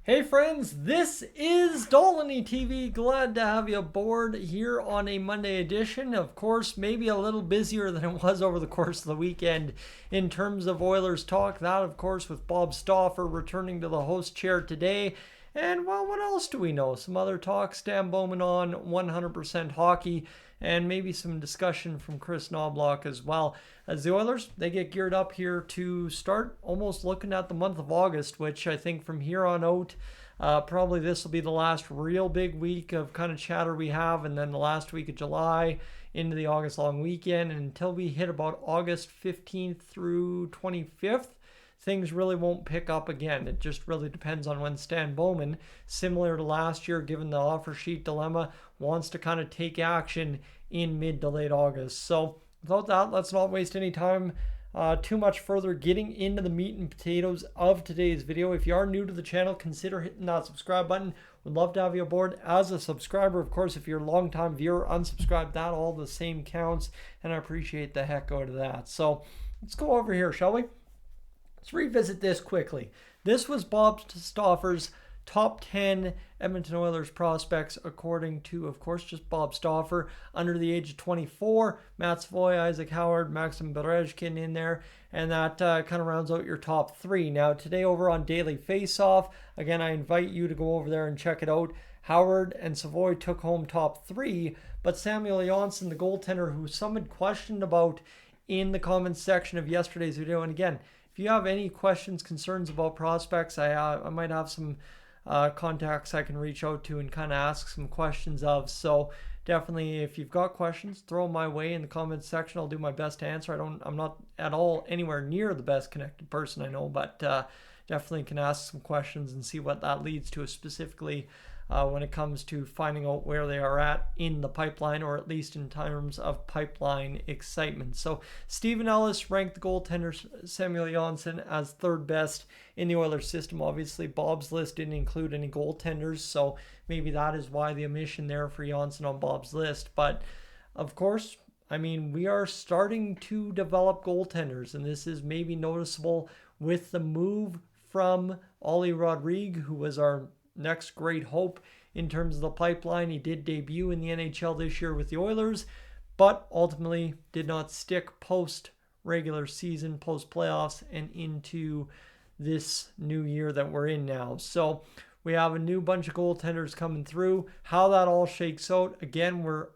Hey friends, this is Dolynny TV. Glad to have you aboard here on a Monday edition. Of course, maybe a little busier than it was over the course of the weekend in terms of Oilers talk. That, of course, with Bob Stauffer returning to the host chair today. And, well, what else do we know? Some other talk, Stan Bowman on 100% hockey, and maybe some discussion from Chris Knoblauch as well. As the Oilers, they get geared up here to start almost looking at the month of August, which I think from here on out, probably this will be the last real big week of kind of chatter we have, and then the last week of July into the August long weekend. And until we hit about August 15th through 25th, things really won't pick up again. It just really depends on when Stan Bowman, similar to last year, given the offer sheet dilemma, wants to kind of take action in mid to late August. So without that, let's not waste any time too much further getting into the meat and potatoes of today's video. If you are new to the channel, consider hitting that subscribe button. We'd love to have you aboard as a subscriber. Of course, if you're a longtime viewer, unsubscribe, that all the same counts, and I appreciate the heck out of that. So let's go over here, shall we? Let's revisit this quickly. This was Bob Stauffer's top 10 Edmonton Oilers prospects, according to, of course, just Bob Stauffer, under the age of 24. Matt Savoy, Isaac Howard, Maxim Berezhkin in there, and that kind of rounds out your top three. Now, today over on Daily Faceoff, again, I invite you to go over there and check it out. Howard and Savoy took home top three, but Samuel Jonsson, the goaltender, who some had questioned about in the comments section of yesterday's video, and again, if you have any questions, concerns about prospects, I might have some contacts I can reach out to and kind of ask some questions of. So definitely, if you've got questions, throw them my way in the comments section. I'll do my best to answer. I'm not at all anywhere near the best connected person I know, but definitely can ask some questions and see what that leads to specifically when it comes to finding out where they are at in the pipeline, or at least in terms of pipeline excitement. So Stephen Ellis ranked the goaltender Samuel Jonsson as third best in the Oilers system. Obviously, Bob's list didn't include any goaltenders, so maybe that is why the omission there for Jonsson on Bob's list. But of course, I mean, we are starting to develop goaltenders, and this is maybe noticeable with the move from Ollie Rodrigue, who was our next great hope in terms of the pipeline. He did debut in the NHL this year with the Oilers, but ultimately did not stick post regular season, post playoffs, and into this new year that we're in now. So we have a new bunch of goaltenders coming through. How that all shakes out, again, we're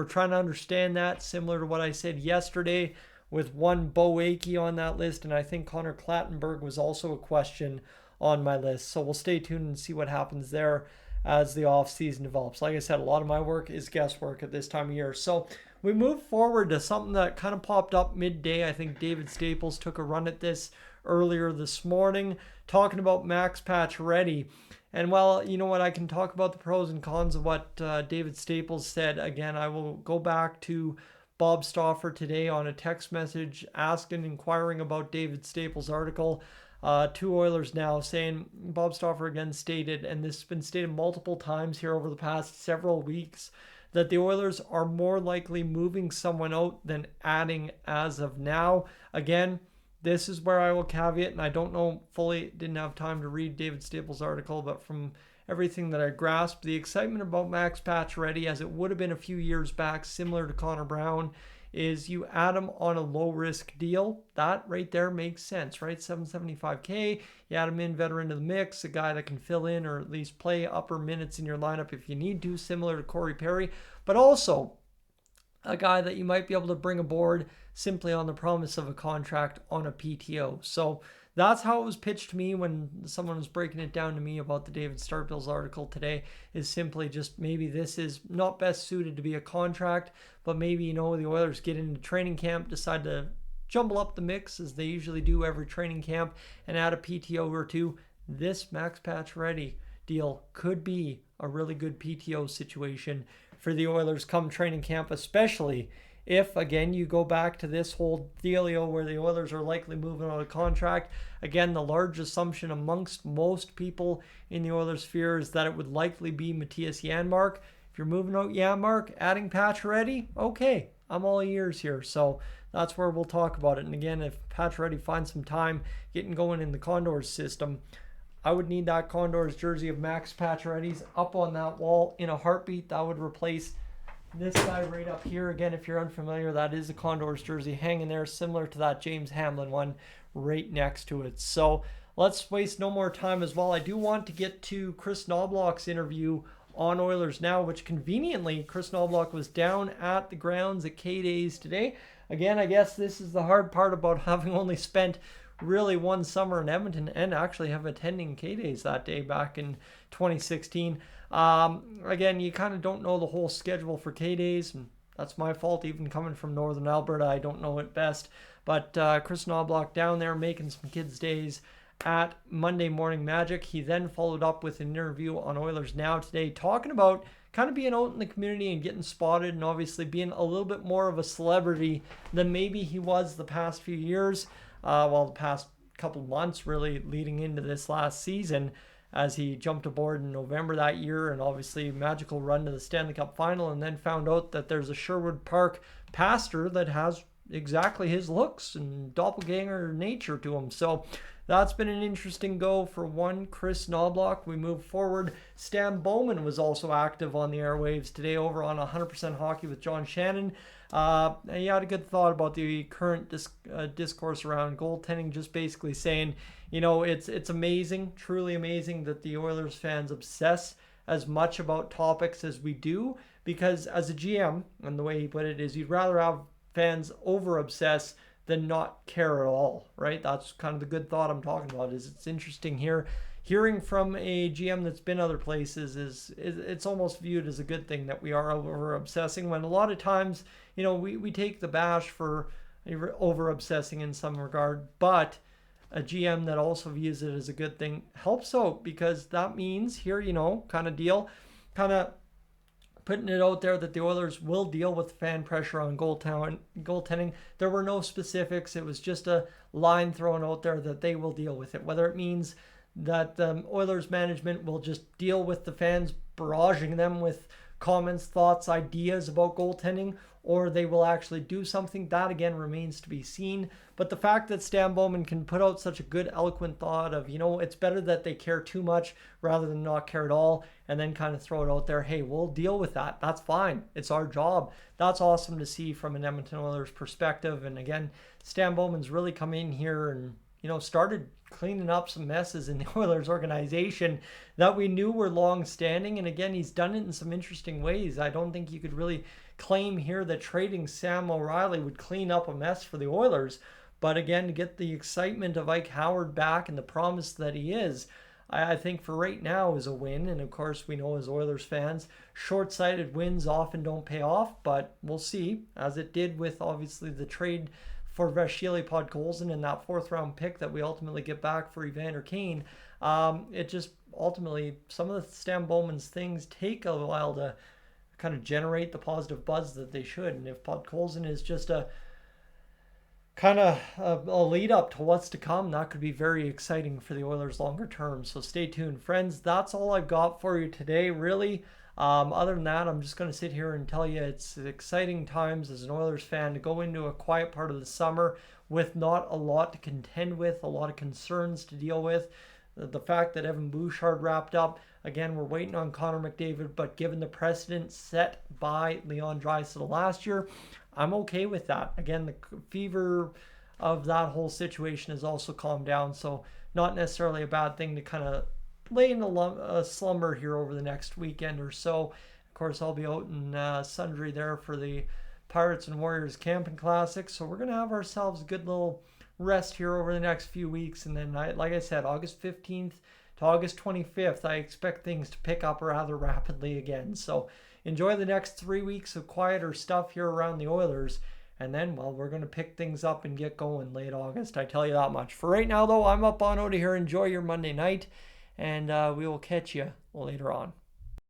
trying to understand that, similar to what I said yesterday with one Bo Akey on that list, and I think Connor Clattenburg was also a question on my list. So we'll stay tuned and see what happens there as the off season develops. Like I said, a lot of my work is guesswork at this time of year. So we move forward to something that kind of popped up midday. I think David Staples took a run at this earlier this morning, talking about Max Pacioretty. And well, you know what, I can talk about the pros and cons of what David Staples said. Again, I will go back to Bob Stauffer today on a text message asking, inquiring about David Staples' article. Two Oilers now saying, Bob Stauffer again stated, and this has been stated multiple times here over the past several weeks, that the Oilers are more likely moving someone out than adding as of now. Again, this is where I will caveat, and I don't know fully, didn't have time to read David Staples' article, but from everything that I grasped, the excitement about Max Pacioretty, as it would have been a few years back, similar to Connor Brown, is you add him on a low-risk deal. That right there makes sense, right? $775K, you add him in, veteran to the mix, a guy that can fill in or at least play upper minutes in your lineup if you need to, similar to Corey Perry, but also a guy that you might be able to bring aboard simply on the promise of a contract on a PTO. So that's how it was pitched to me when someone was breaking it down to me about the David Starkville's article today, is simply just maybe this is not best suited to be a contract, but maybe, you know, the Oilers get into training camp, decide to jumble up the mix as they usually do every training camp and add a PTO or two. This Max Pacioretty deal could be a really good PTO situation for the Oilers come training camp, especially if, again, you go back to this whole dealio where the Oilers are likely moving on a contract. Again, the large assumption amongst most people in the Oilers sphere is that it would likely be Matthias Janmark. If you're moving out Janmark, adding Pacioretty, okay, I'm all ears here. So that's where we'll talk about it. And again, if Pacioretty finds some time getting going in the Condors system, I would need that Condors jersey of Max Pacioretty's up on that wall in a heartbeat. That would replace this guy right up here. Again, if you're unfamiliar, that is a Condors jersey hanging there, similar to that James Hamlin one right next to it. So let's waste no more time as well. I do want to get to Chris Knoblauch's interview on Oilers Now, which conveniently Chris Knoblauch was down at the grounds at K-Days today. Again, I guess this is the hard part about having only spent really one summer in Edmonton and actually have attending K-Days that day back in 2016. Again, you kind of don't know the whole schedule for K-Days, and that's my fault. Even coming from Northern Alberta, I don't know it best. But Chris Knoblauch down there making some kids' days at Monday Morning Magic. He then followed up with an interview on Oilers Now today, talking about kind of being out in the community and getting spotted, and obviously being a little bit more of a celebrity than maybe he was the past few years, the past couple months really leading into this last season, as he jumped aboard in November that year, and obviously a magical run to the Stanley Cup final, and then found out that there's a Sherwood Park pastor that has exactly his looks and doppelganger nature to him. So that's been an interesting go for one Chris Knoblauch. We move forward. Stan Bowman was also active on the airwaves today over on 100% Hockey with John Shannon. He had a good thought about the current discourse around goaltending, just basically saying, it's amazing, truly amazing that the Oilers fans obsess as much about topics as we do, because as a GM, and the way he put it is, you'd rather have fans over obsess than not care at all, right? That's kind of the good thought I'm talking about. Is it's interesting here, hearing from a GM that's been other places, is it's almost viewed as a good thing that we are over obsessing, when a lot of times, we take the bash for over obsessing in some regard, but a GM that also views it as a good thing helps out, because that means here, kind of putting it out there that the Oilers will deal with fan pressure on goaltending. There were no specifics. It was just a line thrown out there that they will deal with it. Whether it means that the Oilers management will just deal with the fans, barraging them with comments, thoughts, ideas about goaltending, or they will actually do something, that again remains to be seen. But the fact that Stan Bowman can put out such a good, eloquent thought of, it's better that they care too much rather than not care at all, and then kind of throw it out there, hey, we'll deal with that. That's fine. It's our job. That's awesome to see from an Edmonton Oilers perspective. And again, Stan Bowman's really come in here and, started cleaning up some messes in the Oilers organization that we knew were long-standing. And again, he's done it in some interesting ways. I don't think you could really claim here that trading Sam O'Reilly would clean up a mess for the Oilers. But again, to get the excitement of Ike Howard back and the promise that he is, I think for right now is a win. And of course, we know as Oilers fans, short-sighted wins often don't pay off, but we'll see, as it did with obviously the trade for Vasily Podkolzin and that fourth-round pick that we ultimately get back for Evander Kane. It just ultimately, some of the Stan Bowman's things take a while to kind of generate the positive buzz that they should. And if Podkolzin is just a kind of a lead up to what's to come, that could be very exciting for the Oilers longer term. So stay tuned, friends. That's all I've got for you today, really. Other than that, I'm just going to sit here and tell you it's exciting times as an Oilers fan to go into a quiet part of the summer with not a lot to contend with, a lot of concerns to deal with. The fact that Evan Bouchard wrapped up, again, we're waiting on Connor McDavid, but given the precedent set by Leon Draisaitl last year, I'm okay with that. Again, the fever of that whole situation has also calmed down, so not necessarily a bad thing to kind of lay in a slumber here over the next weekend or so. Of course, I'll be out in Sundre there for the Pirates and Warriors Camping Classic, so we're going to have ourselves a good little rest here over the next few weeks. And then, like I said, August 15th to August 25th, I expect things to pick up rather rapidly again. So enjoy the next 3 weeks of quieter stuff here around the Oilers. And then, well, we're going to pick things up and get going late August. I tell you that much. For right now, though, I'm up on out of here. Enjoy your Monday night. And we will catch you later on.